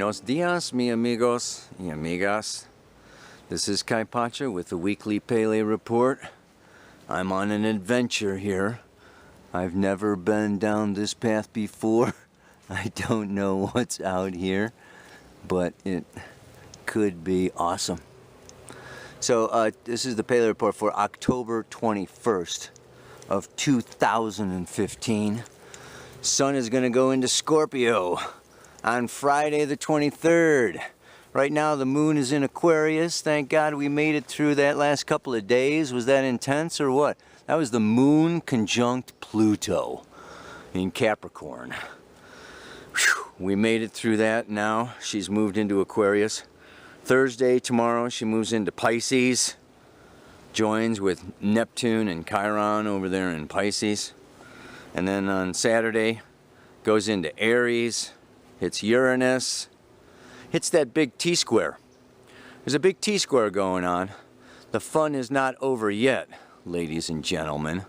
Buenos dias, mi amigos y amigas. This is Kai Pacha with the weekly Pele report. I'm on an adventure here. I've never been down this path before. I don't know what's out here, but it could be awesome. So this is the Pele report for October 21st of 2015. Sun is going to go into Scorpio on Friday the 23rd. Right now the moon is in Aquarius. Thank God we made it through that last couple of days. Was that intense or what? That was the moon conjunct Pluto in Capricorn. Whew, we made it through that. Now she's moved into Aquarius. Thursday, tomorrow, she moves into Pisces. Joins with Neptune and Chiron over there in Pisces. And then on Saturday, goes into Aries. Hits Uranus, hits that big T-square. There's a big T-square going on. The fun is not over yet, ladies and gentlemen.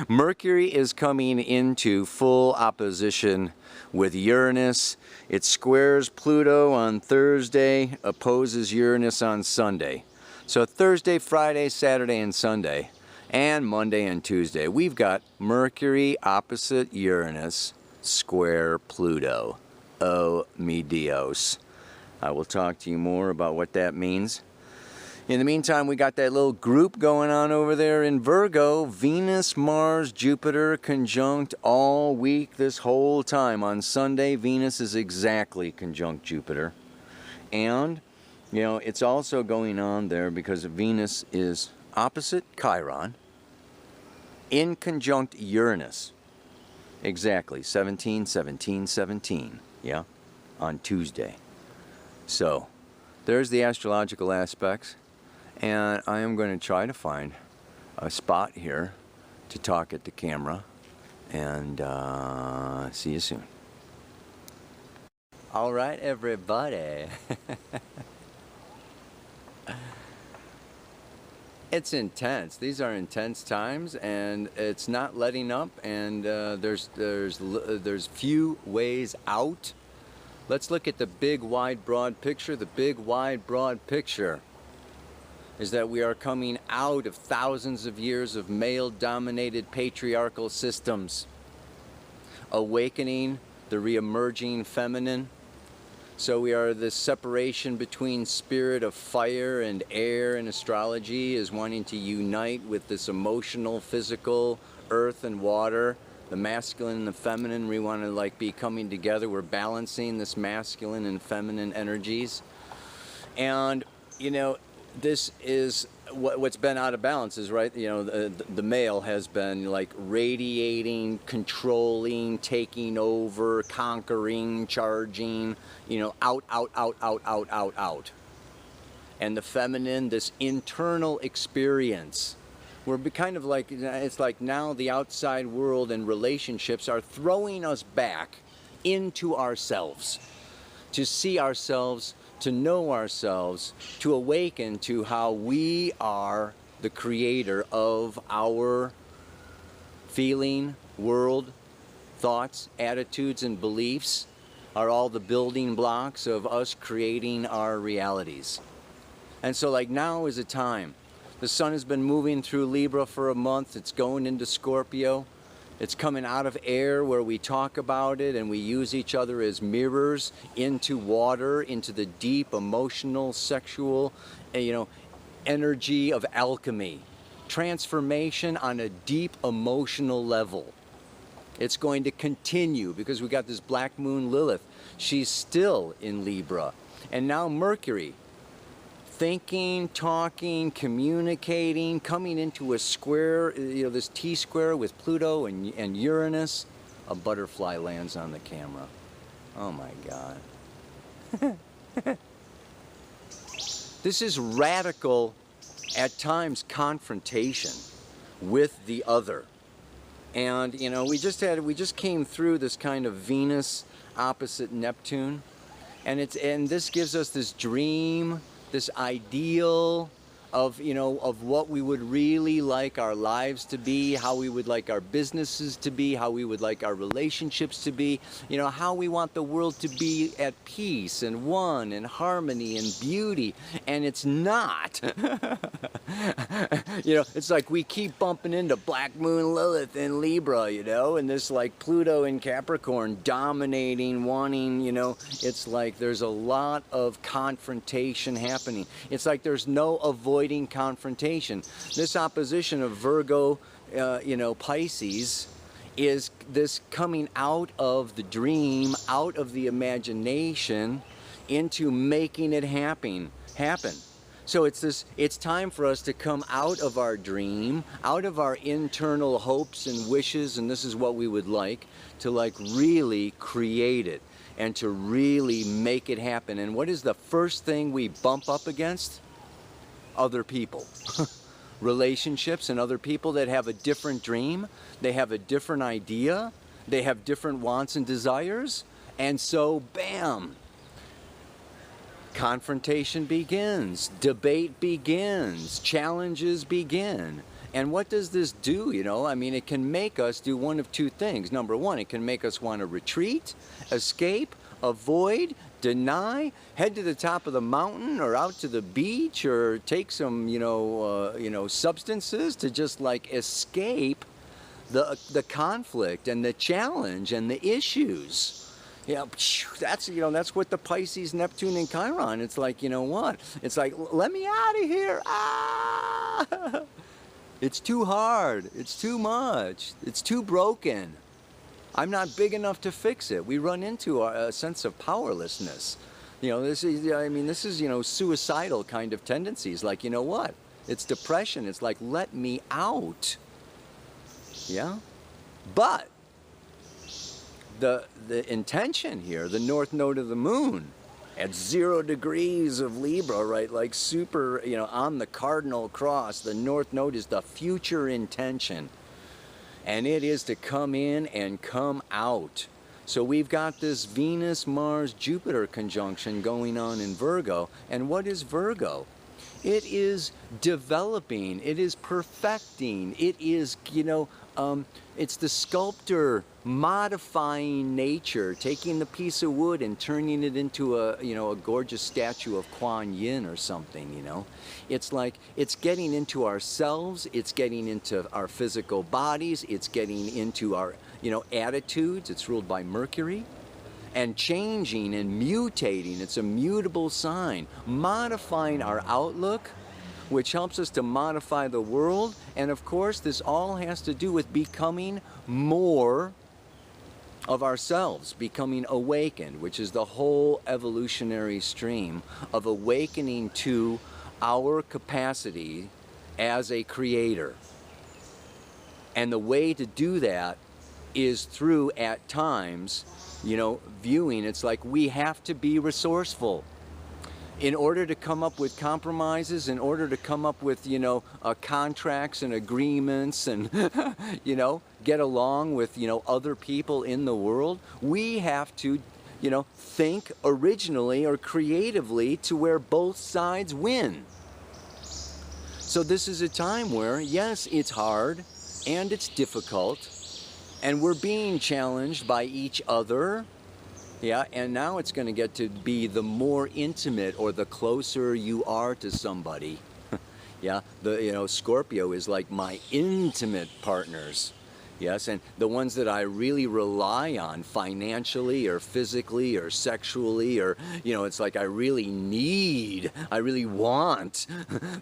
Mercury is coming into full opposition with Uranus. It squares Pluto on Thursday, opposes Uranus on Sunday. So Thursday, Friday, Saturday, and Sunday, and Monday and Tuesday, we've got Mercury opposite Uranus, square Pluto. Oh, mi Dios. I will talk to you more about what that means. In the meantime, we got that little group going on over there in Virgo. Venus, Mars, Jupiter conjunct all week this whole time. On Sunday, Venus is exactly conjunct Jupiter. And, you know, it's also going on there because Venus is opposite Chiron in conjunct Uranus. Exactly, 17, 17, 17, yeah, on Tuesday. So, there's the astrological aspects, and I am going to try to find a spot here to talk at the camera, and see you soon. All right, everybody. It's intense. These are intense times, and it's not letting up. And there's few ways out. Let's look at the big, wide, broad picture. The big, wide, broad picture is that we are coming out of thousands of years of male-dominated patriarchal systems, awakening the re-emerging feminine. So we are this separation between spirit of fire and air in astrology is wanting to unite with this emotional, physical, earth and water, the masculine and the feminine. We want to like be coming together. We're balancing this masculine and feminine energies. And, you know, this is what's been out of balance is, right, you know, the male has been like radiating, controlling, taking over, conquering, charging, you know, out. And the feminine, this internal experience, we're kind of like, it's like now the outside world and relationships are throwing us back into ourselves, to see ourselves, to know ourselves, to awaken to how we are the creator of our feeling, world, thoughts, attitudes, and beliefs are all the building blocks of us creating our realities. And so like now is a time. The sun has been moving through Libra for a month. It's going into Scorpio. It's coming out of air where we talk about it and we use each other as mirrors into water, into the deep emotional, sexual, you know, energy of alchemy. Transformation on a deep emotional level. It's going to continue because we got this black moon Lilith. She's still in Libra. And now Mercury. Thinking, talking, communicating, coming into a square, you know, this T-square with Pluto and Uranus. A butterfly lands on the camera. Oh my God. This is radical, at times, confrontation with the other. And, you know, we just came through this kind of Venus opposite Neptune. And this gives us this dream, this ideal of, you know, of what we would really like our lives to be, how we would like our businesses to be, how we would like our relationships to be, you know, how we want the world to be at peace and one and harmony and beauty, and it's not. You know, it's like we keep bumping into Black Moon Lilith in Libra, you know, and this like Pluto in Capricorn dominating, wanting, you know, it's like there's a lot of confrontation happening. It's like there's no avoiding confrontation. This opposition of Virgo, you know, Pisces, is this coming out of the dream, out of the imagination, into making it happen. So it's time for us to come out of our dream, out of our internal hopes and wishes, and this is what we would like, to like really create it and to really make it happen. And what is the first thing we bump up against? Other people. Relationships and other people that have a different dream, they have a different idea, they have different wants and desires, and so bam! Confrontation begins, debate begins, challenges begin. And what does this do, you know? I mean, it can make us do one of two things. Number one, it can make us want to retreat, escape, avoid, deny, head to the top of the mountain or out to the beach or take some, you know, substances to just like escape the conflict and the challenge and the issues. Yeah, that's, you know, that's what the Pisces, Neptune, and Chiron, it's like, you know what? It's like, let me out of here. Ah! It's too hard. It's too much. It's too broken. I'm not big enough to fix it. We run into a sense of powerlessness. You know, this is, I mean, this is, you know, suicidal kind of tendencies. Like, you know what? It's depression. It's like, let me out. Yeah? But the intention here, the north node of the moon, at 0 degrees of Libra, right, like super, you know, on the cardinal cross, the north node is the future intention. And it is to come in and come out. So we've got this Venus, Mars, Jupiter conjunction going on in Virgo. And what is Virgo? It is developing, it is perfecting, it is, you know, it's the sculptor modifying nature, taking the piece of wood and turning it into a, you know, a gorgeous statue of Kuan Yin or something, you know. It's like, it's getting into ourselves, it's getting into our physical bodies, it's getting into our, you know, attitudes. It's ruled by Mercury. And changing and mutating, it's a mutable sign, modifying our outlook, which helps us to modify the world. And of course, this all has to do with becoming more of ourselves, becoming awakened, which is the whole evolutionary stream of awakening to our capacity as a creator. And the way to do that is through, at times, you know, viewing. It's like we have to be resourceful in order to come up with compromises, in order to come up with, you know, contracts and agreements and, you know, get along with, you know, other people in the world. We have to, you know, think originally or creatively to where both sides win. So this is a time where, yes, it's hard and it's difficult, and we're being challenged by each other. Yeah, and now it's going to get to be the more intimate, or the closer you are to somebody. Yeah, you know, Scorpio is like my intimate partners. Yes, and the ones that I really rely on financially or physically or sexually, or, you know, it's like I really want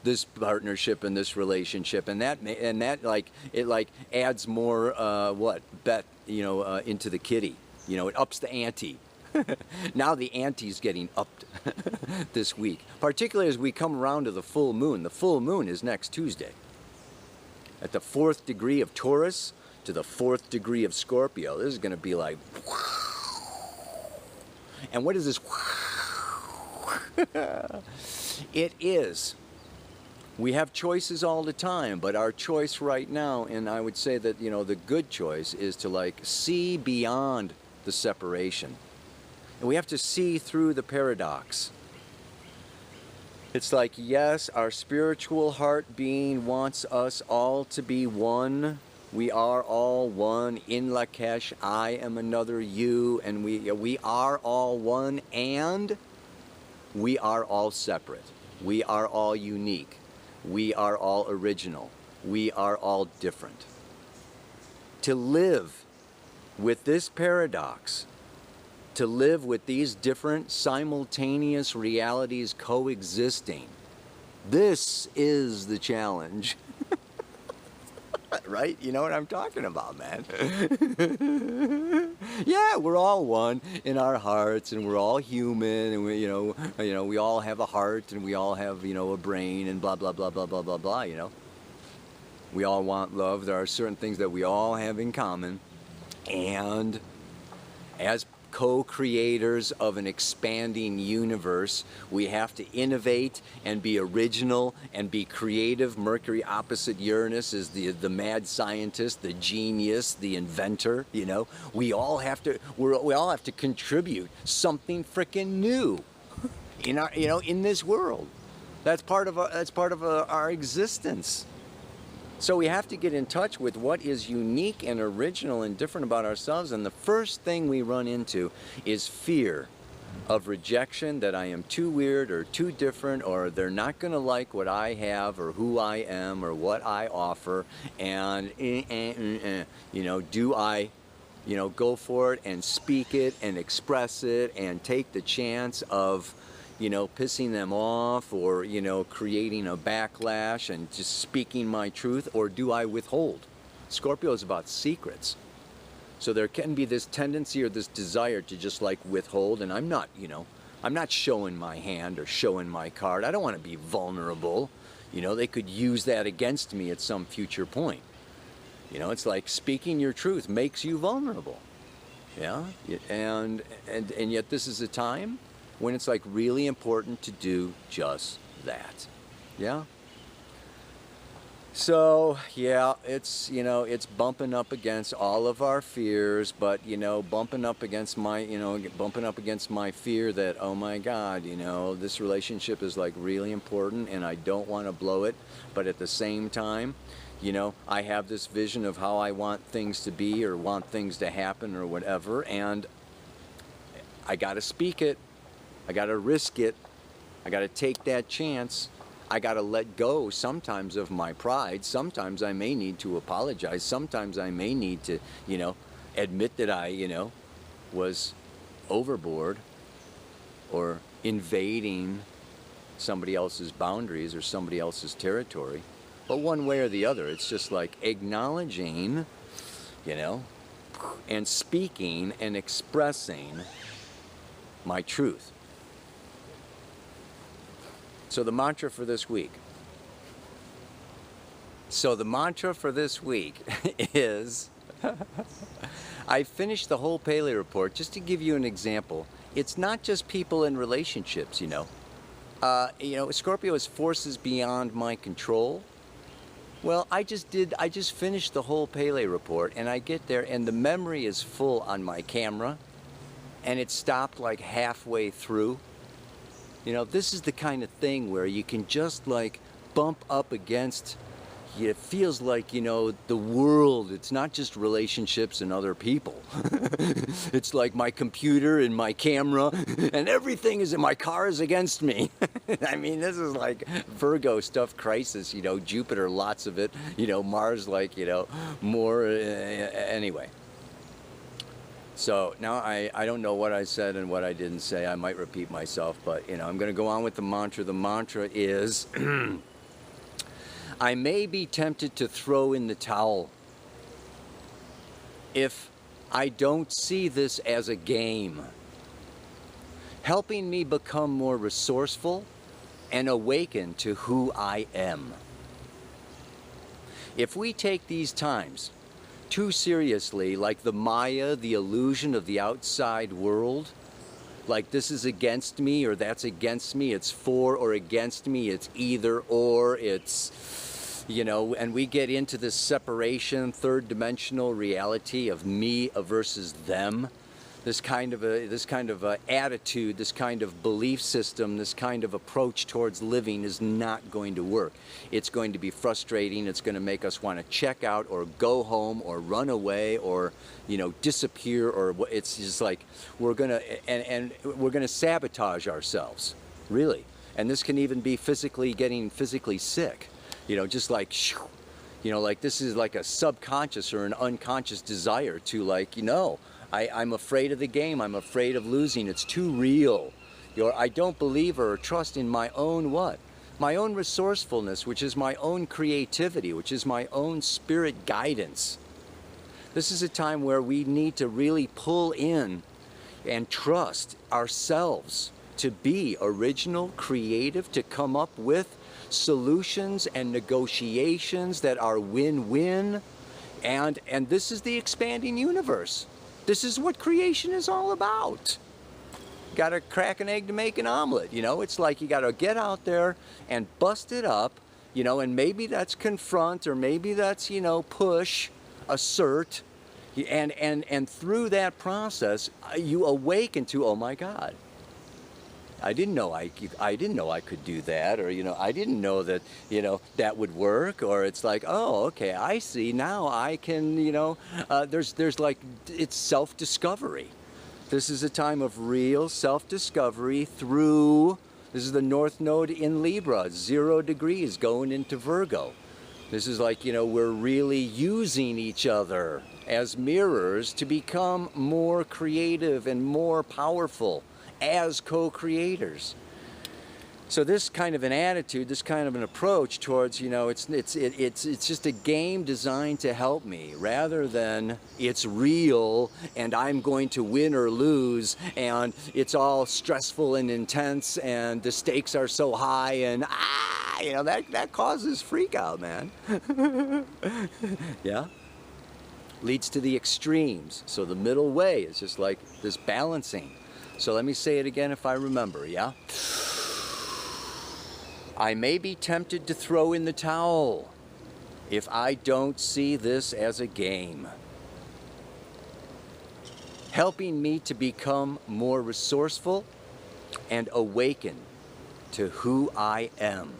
this partnership and this relationship, and that like, it like adds more you know, into the kitty. You know, it ups the ante. Now the ante's getting upped this week, particularly as we come around to the full moon. The full moon is next Tuesday at the 4th degree of Taurus to the 4th degree of Scorpio. This is going to be like, and what is this? It is, we have choices all the time, but our choice right now, and I would say that, you know, the good choice is to like see beyond the separation. And we have to see through the paradox. It's like, yes, our spiritual heart being wants us all to be one. We are all one in Lakesh. I am another you, and we are all one, and we are all separate. We are all unique. We are all original. We are all different. To live with this paradox, to live with these different simultaneous realities coexisting, this is the challenge. Right? You know what I'm talking about, man. Yeah, we're all one in our hearts, and we're all human, and we all have a heart, and we all have, a brain, and blah blah blah blah blah blah blah. We all want love. There are certain things that we all have in common, and as co-creators of an expanding universe, we have to innovate and be original and be creative. Mercury opposite Uranus is the mad scientist, the genius, the inventor. We all have to contribute something freaking new in our in this world. That's part of our existence. So we have to get in touch with what is unique and original and different about ourselves. And the first thing we run into is fear of rejection, that I am too weird or too different, or they're not going to like what I have or who I am or what I offer. And, do I, go for it and speak it and express it and take the chance of pissing them off, or, creating a backlash and just speaking my truth, or do I withhold? Scorpio is about secrets. So there can be this tendency or this desire to just like withhold, and I'm not showing my hand or showing my card. I don't want to be vulnerable. They could use that against me at some future point. It's like speaking your truth makes you vulnerable. Yeah? And yet this is a time when it's like really important to do just that. Yeah? So, yeah, it's, it's bumping up against all of our fears, but, bumping up against my fear that, oh my God, this relationship is like really important and I don't want to blow it. But at the same time, I have this vision of how I want things to be or want things to happen or whatever, and I got to speak it. I got to risk it. I got to take that chance. I got to let go sometimes of my pride. Sometimes I may need to apologize. Sometimes I may need to, admit that I, was overboard or invading somebody else's boundaries or somebody else's territory. But one way or the other, it's just like acknowledging, and speaking and expressing my truth. So the mantra for this week. Is, I finished the whole Paley report just to give you an example. It's not just people in relationships, Scorpio is forces beyond my control. Well, I just finished the whole Paley report, and I get there and the memory is full on my camera, and it stopped like halfway through. This is the kind of thing where you can just like bump up against, it feels like, the world. It's not just relationships and other people. It's like my computer and my camera and everything is in my car is against me. I mean, this is like Virgo stuff, crisis, Jupiter, lots of it, Mars, like, more, anyway. So now I don't know what I said and what I didn't say. I might repeat myself, but I'm going to go on with the mantra. The mantra is, I may be tempted to throw in the towel if I don't see this as a game, helping me become more resourceful and awaken to who I am. If we take these times too seriously, like the Maya, the illusion of the outside world, like this is against me or that's against me, it's for or against me, it's either or, it's, and we get into this separation, third dimensional reality of me versus them, this kind of a attitude, this kind of belief system, this kind of approach towards living is not going to work. It's going to be frustrating. It's going to make us want to check out or go home or run away or, you know, disappear, or it's just like we're going to sabotage ourselves, really. And this can even be getting physically sick, you know, just like, you know, like this is like a subconscious or an unconscious desire to, like, you know, I'm afraid of the game. I'm afraid of losing. It's too real. I don't believe or trust in my own what? My own resourcefulness, which is my own creativity, which is my own spirit guidance. This is a time where we need to really pull in and trust ourselves to be original, creative, to come up with solutions and negotiations that are win-win. And this is the expanding universe. This is what creation is all about. You gotta crack an egg to make an omelet, you know? It's like you gotta get out there and bust it up, you know, and maybe that's confront, or maybe that's, you know, push, assert, and through that process, you awaken to, oh my God, I didn't know I could do that, or, you know, I didn't know that, you know, that would work, or it's like, oh, okay, I see, now I can, you know, there's like, it's self-discovery. This is a time of real self-discovery through, this is the North Node in Libra, 0 degrees going into Virgo. This is like, you know, we're really using each other as mirrors to become more creative and more powerful as co-creators. So this kind of an attitude, this kind of an approach towards, you know, it's just a game designed to help me, rather than it's real and I'm going to win or lose and it's all stressful and intense and the stakes are so high and you know, that causes freak out, man. Yeah? Leads to the extremes. So the middle way is just like this balancing. So let me say it again if I remember, yeah? I may be tempted to throw in the towel if I don't see this as a game, helping me to become more resourceful and awaken to who I am.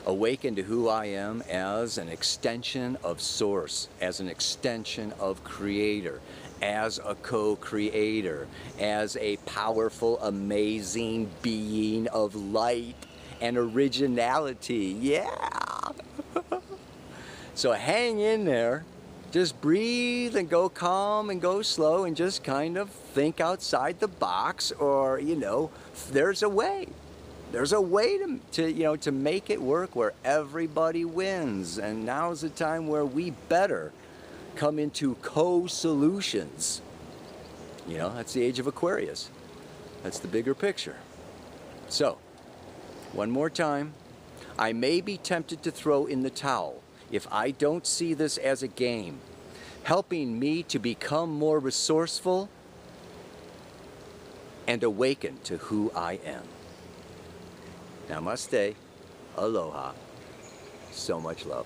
Awaken to who I am as an extension of Source, as an extension of Creator, as a co-creator, as a powerful, amazing being of light and originality. Yeah! So hang in there. Just breathe and go calm and go slow and just kind of think outside the box, or, you know, there's a way. There's a way to you know, to make it work where everybody wins. And now's the time where we better come into co-solutions. You know, that's the age of Aquarius. That's the bigger picture. So, one more time. I may be tempted to throw in the towel if I don't see this as a game, helping me to become more resourceful and awaken to who I am. Namaste. Aloha. So much love.